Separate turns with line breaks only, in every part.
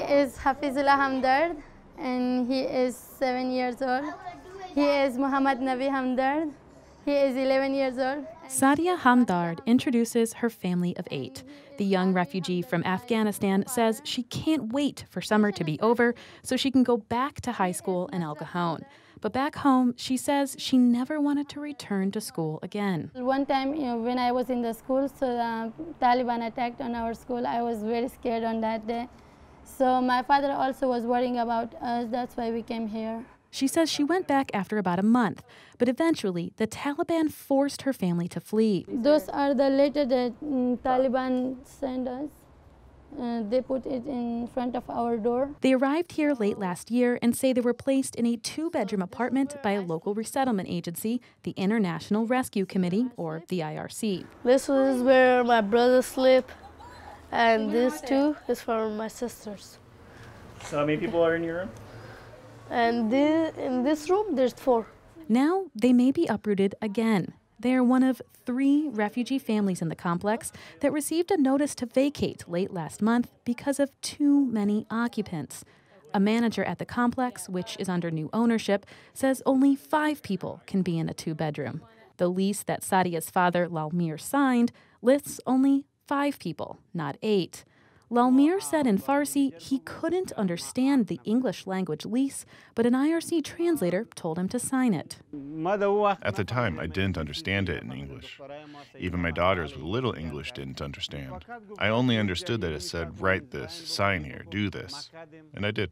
is Hafizullah Hamdard, and he is 7 years old. He is Muhammad Nabi Hamdard. He is 11 years old.
Sadia Hamdard introduces her family of 8. The young refugee from Afghanistan says she can't wait for summer to be over so she can go back to high school in El Cajon. But back home, she says she never wanted to return to school again.
One time, when I was in the school, so the Taliban attacked on our school. I was very scared on that day. So my father also was worrying about us. That's why we came here.
She says she went back after about a month, but eventually the Taliban forced her family to flee.
Those are the letters that Taliban sent us. They put it in front of our door.
They arrived here late last year and say they were placed in a 2-bedroom apartment by a local resettlement agency, the International Rescue Committee, or the IRC.
This was where my brothers sleep, and this too is for my sisters.
So how many people are in your room?
And in this room, there's 4.
Now they may be uprooted again. They are one of 3 refugee families in the complex that received a notice to vacate late last month because of too many occupants. A manager at the complex, which is under new ownership, says only 5 people can be in a 2-bedroom. The lease that Sadia's father, Lalmir, signed lists only 5 people, not 8. Lalmir said in Farsi he couldn't understand the English language lease, but an IRC translator told him to sign it.
At the time, I didn't understand it in English. Even my daughters with little English didn't understand. I only understood that it said, write this, sign here, do this. And I did.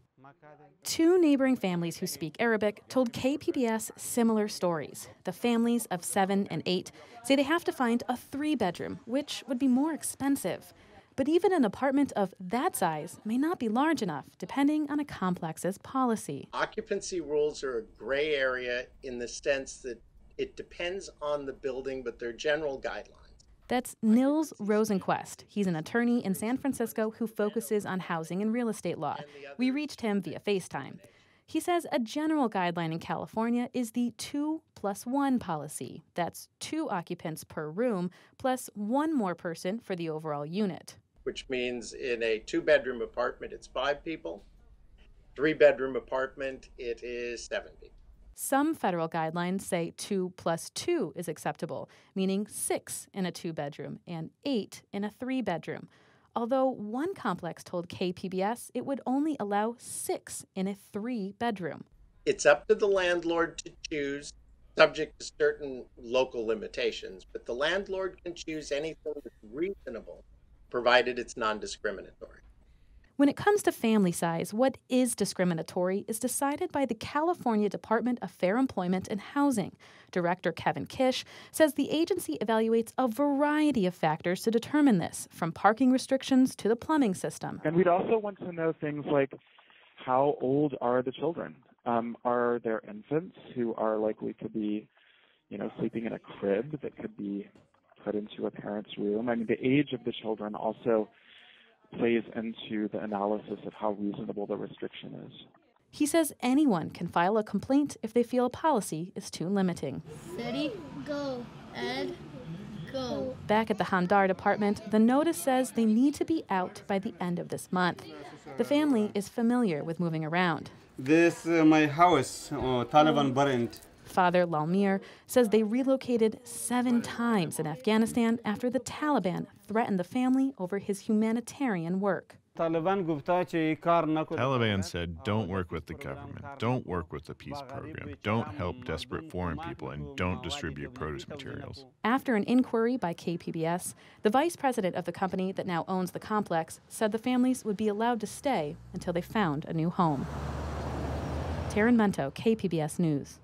2 neighboring families who speak Arabic told KPBS similar stories. The families of 7 and 8 say they have to find a 3-bedroom, which would be more expensive. But even an apartment of that size may not be large enough, depending on a complex's policy.
Occupancy rules are a gray area in the sense that it depends on the building, but they're general guidelines.
That's Nils Rosenquist. He's an attorney in San Francisco who focuses on housing and real estate law. We reached him via FaceTime. He says a general guideline in California is the 2+1 policy. That's 2 occupants per room, plus 1 more person for the overall unit.
Which means in a 2-bedroom apartment, it's 5 people. 3-bedroom apartment, it is 7 people.
Some federal guidelines say 2+2 is acceptable, meaning 6 in a 2-bedroom and 8 in a 3-bedroom. Although one complex told KPBS it would only allow 6 in a 3-bedroom.
It's up to the landlord to choose, subject to certain local limitations, but the landlord can choose anything that's reasonable, provided it's non-discriminatory.
When it comes to family size, what is discriminatory is decided by the California Department of Fair Employment and Housing. Director Kevin Kish says the agency evaluates a variety of factors to determine this, from parking restrictions to the plumbing system.
And we'd also want to know things like how old are the children? Are there infants who are likely to be, sleeping in a crib that could be put into a parent's room? I mean, the age of the children also plays into the analysis of how reasonable the restriction is.
He says anyone can file a complaint if they feel a policy is too limiting.
Ready? Go. Ed, go.
Back at the Hamdard apartment, the notice says they need to be out by the end of this month. The family is familiar with moving around.
This my house, Taliban burned.
Father Lalmir says they relocated 7 times in Afghanistan after the Taliban threatened the family over his humanitarian work.
Taliban said, don't work with the government, don't work with the peace program, don't help desperate foreign people, and don't distribute produce materials.
After an inquiry by KPBS, the vice president of the company that now owns the complex said the families would be allowed to stay until they found a new home. Tarryn, Mento, KPBS News.